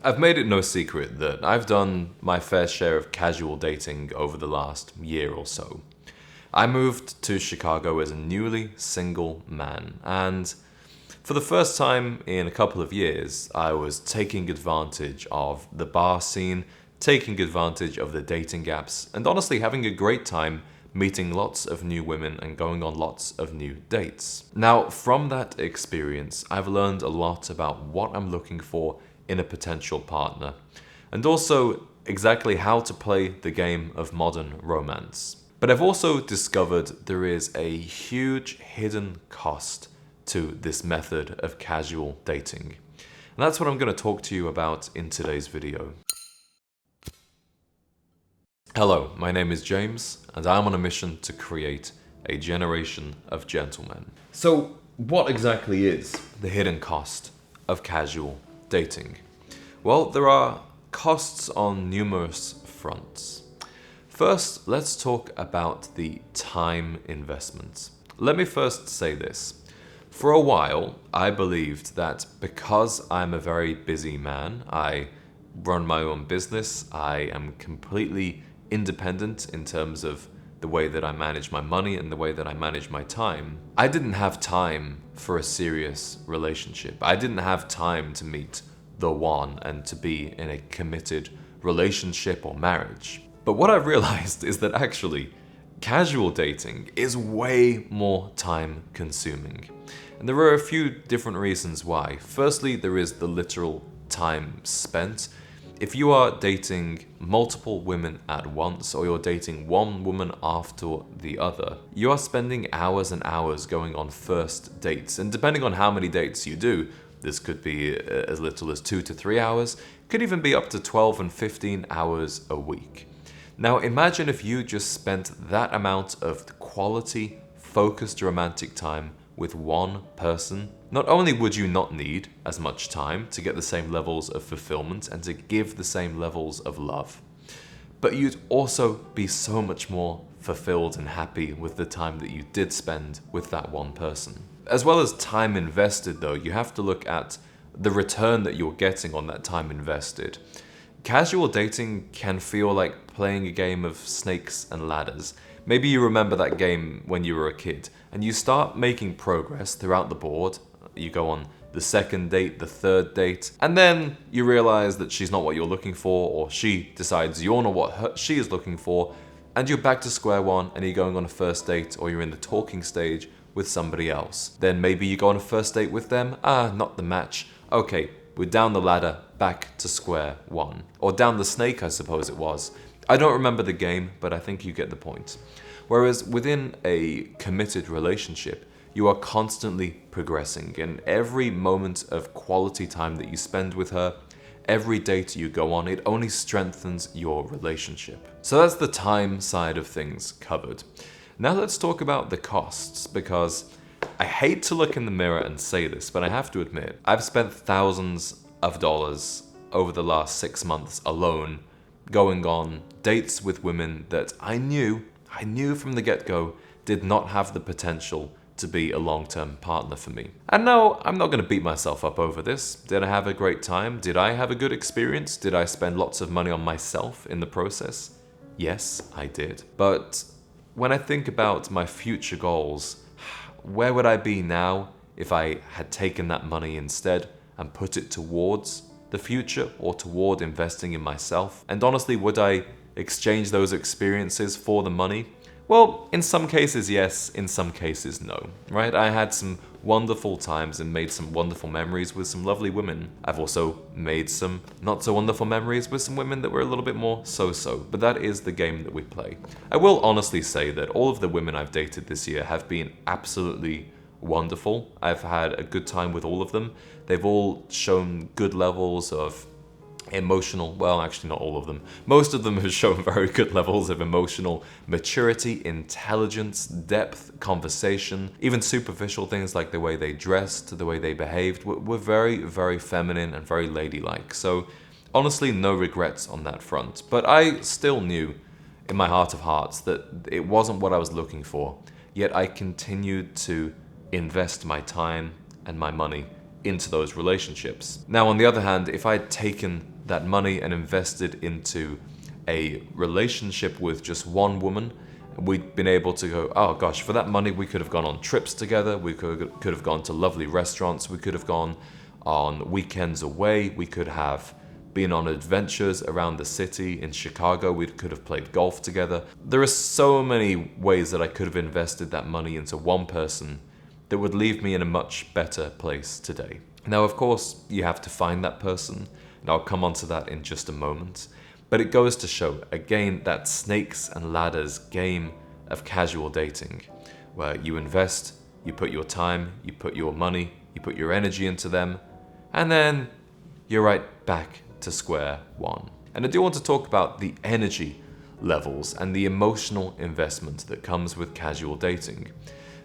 I've made it no secret that I've done my fair share of casual dating over the last year or so. I moved to Chicago as a newly single man, and for the first time in a couple of years, I was taking advantage of the bar scene, taking advantage of the dating apps, and honestly having a great time meeting lots of new women and going on lots of new dates. Now, from that experience, I've learned a lot about what I'm looking for in a potential partner, and also exactly how to play the game of modern romance. But I've also discovered there is a huge hidden cost to this method of casual dating. And that's what I'm going to talk to you about in today's video. Hello, my name is James, and I'm on a mission to create a generation of gentlemen. So, what exactly is the hidden cost of casual dating? Well, there are costs on numerous fronts. First, let's talk about the time investment. Let me first say this. For a while, I believed that because I'm a very busy man, I run my own business, I am completely independent in terms of the way that I manage my money and the way that I manage my time, I didn't have time for a serious relationship. I didn't have time to meet the one and to be in a committed relationship or marriage. But what I've realized is that actually casual dating is way more time consuming. And there are a few different reasons why. Firstly, there is the literal time spent. If you are dating multiple women at once, or you're dating one woman after the other, you are spending hours and hours going on first dates. And depending on how many dates you do, this could be as little as 2 to 3 hours, could even be up to 12 and 15 hours a week. Now imagine if you just spent that amount of quality, focused romantic time with one person. Not only would you not need as much time to get the same levels of fulfillment and to give the same levels of love, but you'd also be so much more fulfilled and happy with the time that you did spend with that one person. As well as time invested though, you have to look at the return that you're getting on that time invested. Casual dating can feel like playing a game of snakes and ladders. Maybe you remember that game when you were a kid, and you start making progress throughout the board. You go on the second date, the third date, and then you realize that she's not what you're looking for, or she decides you're not what she is looking for, and you're back to square one and you're going on a first date, or you're in the talking stage with somebody else. Then maybe you go on a first date with them, not the match. Okay, we're down the ladder, back to square one. Or down the snake, I suppose it was. I don't remember the game, but I think you get the point. Whereas within a committed relationship, you are constantly progressing, and every moment of quality time that you spend with her, every date you go on, it only strengthens your relationship. So that's the time side of things covered. Now let's talk about the costs, because I hate to look in the mirror and say this, but I have to admit, I've spent thousands of dollars over the last 6 months alone going on dates with women that I knew from the get-go did not have the potential to be a long-term partner for me. And no, I'm not going to beat myself up over this. Did I have a great time? Did I have a good experience? Did I spend lots of money on myself in the process? Yes, I did. But when I think about my future goals, where would I be now if I had taken that money instead and put it towards the future or toward investing in myself? And honestly, would I exchange those experiences for the money? Well, in some cases, yes. In some cases, no. Right? I had some wonderful times and made some wonderful memories with some lovely women. I've also made some not so wonderful memories with some women that were a little bit more so-so, but that is the game that we play. I will honestly say that all of the women I've dated this year have been absolutely wonderful. I've had a good time with all of them. They've all shown good levels of emotional, well, actually not all of them. Most of them have shown very good levels of emotional maturity, intelligence, depth, conversation, even superficial things like the way they dressed, the way they behaved were very, very feminine and very ladylike. So honestly, no regrets on that front. But I still knew in my heart of hearts that it wasn't what I was looking for, yet I continued to invest my time and my money into those relationships. Now, on the other hand, if I had taken that money and invested into a relationship with just one woman, we'd been able to go, oh gosh, for that money we could have gone on trips together, we could have gone to lovely restaurants, we could have gone on weekends away, we could have been on adventures around the city in Chicago, we could have played golf together. There are so many ways that I could have invested that money into one person that would leave me in a much better place today. Now, of course, you have to find that person, and I'll come onto that in just a moment. But it goes to show, again, that snakes and ladders game of casual dating, where you invest, you put your time, you put your money, you put your energy into them, and then you're right back to square one. And I do want to talk about the energy levels and the emotional investment that comes with casual dating.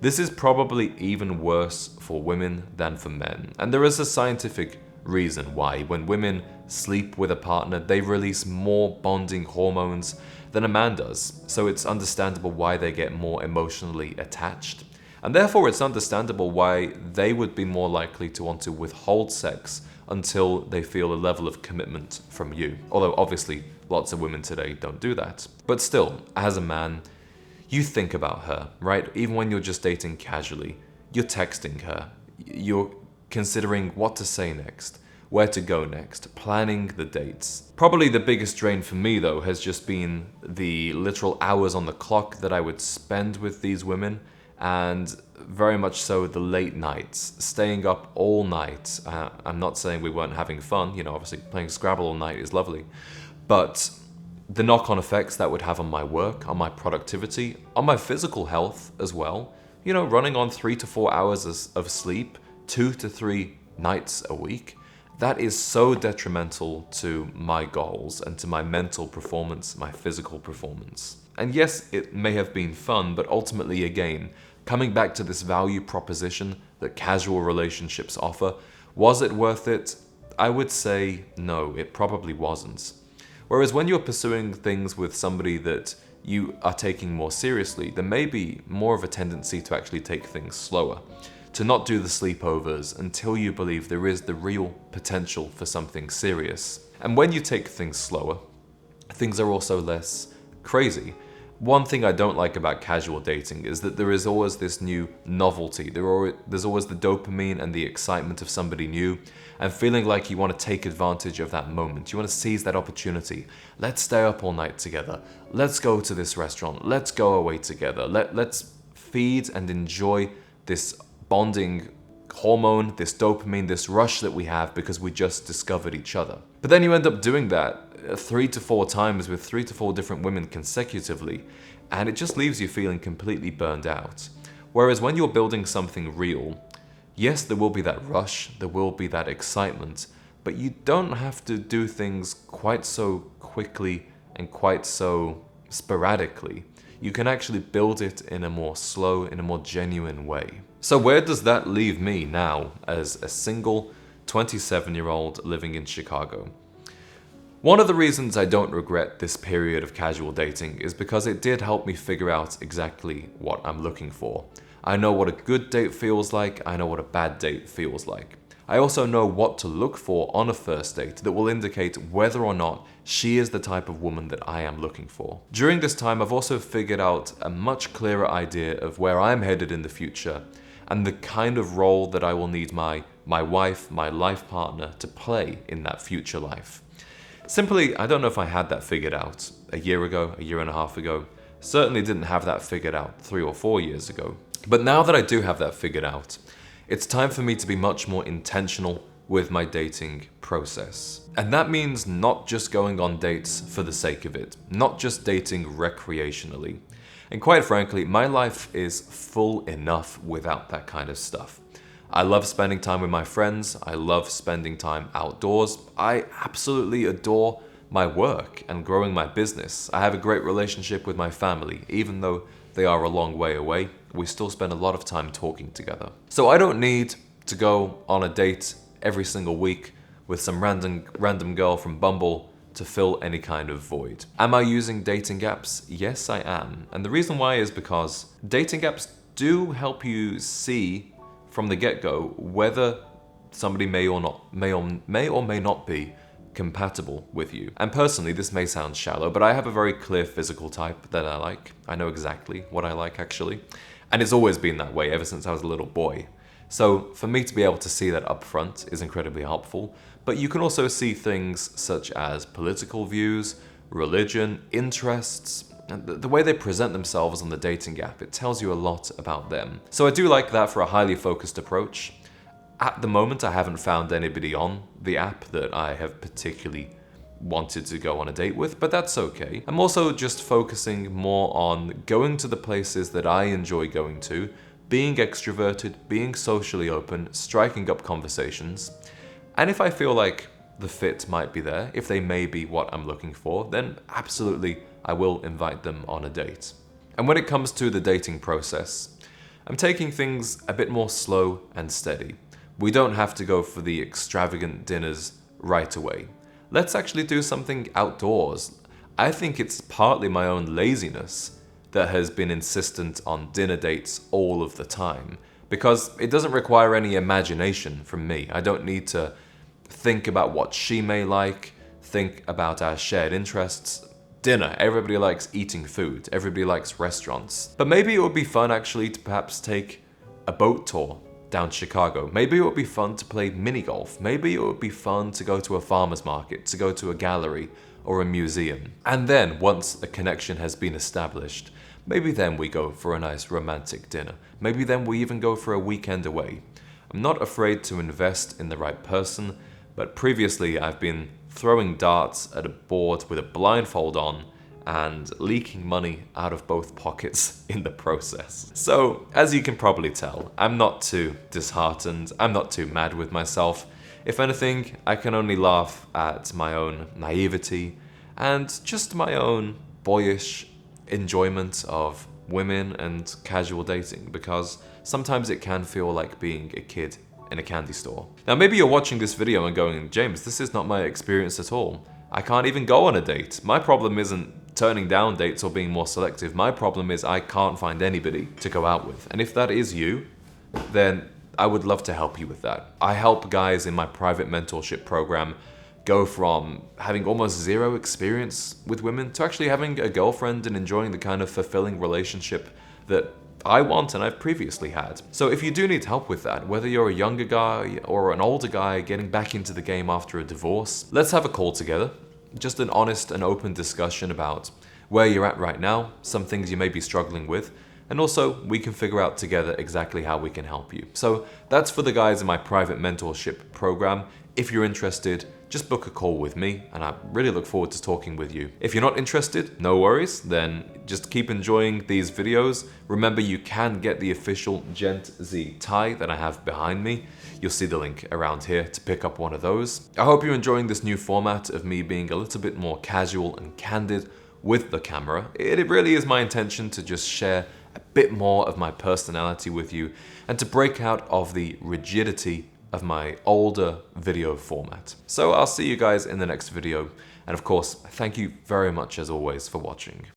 This is probably even worse for women than for men, and there is a scientific reason why. When women sleep with a partner, they release more bonding hormones than a man does, so it's understandable why they get more emotionally attached, and therefore it's understandable why they would be more likely to want to withhold sex until they feel a level of commitment from you. Although obviously lots of women today don't do that. But still, as a man, you think about her, right? Even when you're just dating casually, you're texting her, you're considering what to say next, where to go next, planning the dates. Probably the biggest drain for me though has just been the literal hours on the clock that I would spend with these women, and very much so the late nights, staying up all night. I'm not saying we weren't having fun, obviously playing Scrabble all night is lovely, but the knock-on effects that would have on my work, on my productivity, on my physical health as well. Running on 3 to 4 hours of sleep, 2 to 3 nights a week, that is so detrimental to my goals and to my mental performance, my physical performance. And yes, it may have been fun, but ultimately, again, coming back to this value proposition that casual relationships offer, was it worth it? I would say no, it probably wasn't. Whereas when you're pursuing things with somebody that you are taking more seriously, there may be more of a tendency to actually take things slower, to not do the sleepovers until you believe there is the real potential for something serious. And when you take things slower, things are also less crazy. One thing I don't like about casual dating is that there is always this new novelty. There's always the dopamine and the excitement of somebody new, and feeling like you want to take advantage of that moment. You want to seize that opportunity. Let's stay up all night together. Let's go to this restaurant. Let's go away together. Let's feed and enjoy this bonding hormone, this dopamine, this rush that we have because we just discovered each other. But then you end up doing that 3 to 4 times with 3 to 4 different women consecutively, and it just leaves you feeling completely burned out. Whereas when you're building something real, yes, there will be that rush, there will be that excitement, but you don't have to do things quite so quickly and quite so sporadically. You can actually build it in a more slow, in a more genuine way. So where does that leave me now as a single 27-year-old living in Chicago? One of the reasons I don't regret this period of casual dating is because it did help me figure out exactly what I'm looking for. I know what a good date feels like, I know what a bad date feels like. I also know what to look for on a first date that will indicate whether or not she is the type of woman that I am looking for. During this time, I've also figured out a much clearer idea of where I'm headed in the future and the kind of role that I will need my wife, my life partner to play in that future life. Simply, I don't know if I had that figured out a year ago, a year and a half ago. Certainly didn't have that figured out 3 or 4 years ago. But now that I do have that figured out, it's time for me to be much more intentional with my dating process. And that means not just going on dates for the sake of it, not just dating recreationally. And quite frankly, my life is full enough without that kind of stuff. I love spending time with my friends. I love spending time outdoors. I absolutely adore my work and growing my business. I have a great relationship with my family. Even though they are a long way away, we still spend a lot of time talking together. So I don't need to go on a date every single week with some random girl from Bumble to fill any kind of void. Am I using dating apps? Yes, I am. And the reason why is because dating apps do help you see from the get-go whether somebody may or may not be compatible with you. And personally, this may sound shallow, but I have a very clear physical type that I like. I know exactly what I like, actually. And it's always been that way ever since I was a little boy. So for me to be able to see that up front is incredibly helpful. But you can also see things such as political views, religion, interests, and the way they present themselves on the dating app. It tells you a lot about them. So I do like that for a highly focused approach. At the moment, I haven't found anybody on the app that I have particularly wanted to go on a date with, but that's okay. I'm also just focusing more on going to the places that I enjoy going to, being extroverted, being socially open, striking up conversations. And if I feel like the fit might be there, if they may be what I'm looking for, then absolutely I will invite them on a date. And when it comes to the dating process, I'm taking things a bit more slow and steady. We don't have to go for the extravagant dinners right away. Let's actually do something outdoors. I think it's partly my own laziness that has been insistent on dinner dates all of the time, because it doesn't require any imagination from me. I don't need to think about what she may like, think about our shared interests. Dinner, everybody likes eating food, everybody likes restaurants. But maybe it would be fun actually to perhaps take a boat tour down to Chicago. Maybe it would be fun to play mini golf. Maybe it would be fun to go to a farmer's market, to go to a gallery or a museum. And then once a connection has been established, maybe then we go for a nice romantic dinner. Maybe then we even go for a weekend away. I'm not afraid to invest in the right person, but previously I've been throwing darts at a board with a blindfold on and leaking money out of both pockets in the process. So, as you can probably tell, I'm not too disheartened, I'm not too mad with myself. If anything, I can only laugh at my own naivety and just my own boyish enjoyment of women and casual dating, because sometimes it can feel like being a kid in a candy store. Now maybe you're watching this video and going, James, this is not my experience at all. I can't even go on a date. My problem isn't turning down dates or being more selective. My problem is I can't find anybody to go out with. And if that is you, then I would love to help you with that. I help guys in my private mentorship program go from having almost zero experience with women to actually having a girlfriend and enjoying the kind of fulfilling relationship that I want and I've previously had. So if you do need help with that, whether you're a younger guy or an older guy getting back into the game after a divorce, let's have a call together. Just an honest and open discussion about where you're at right now, some things you may be struggling with, and also we can figure out together exactly how we can help you. So that's for the guys in my private mentorship program. If you're interested, just book a call with me and I really look forward to talking with you. If you're not interested, no worries, then just keep enjoying these videos. Remember, you can get the official Gent Z tie that I have behind me. You'll see the link around here to pick up one of those. I hope you're enjoying this new format of me being a little bit more casual and candid with the camera. It really is my intention to just share a bit more of my personality with you and to break out of the rigidity of my older video format. So I'll see you guys in the next video. And of course, thank you very much as always for watching.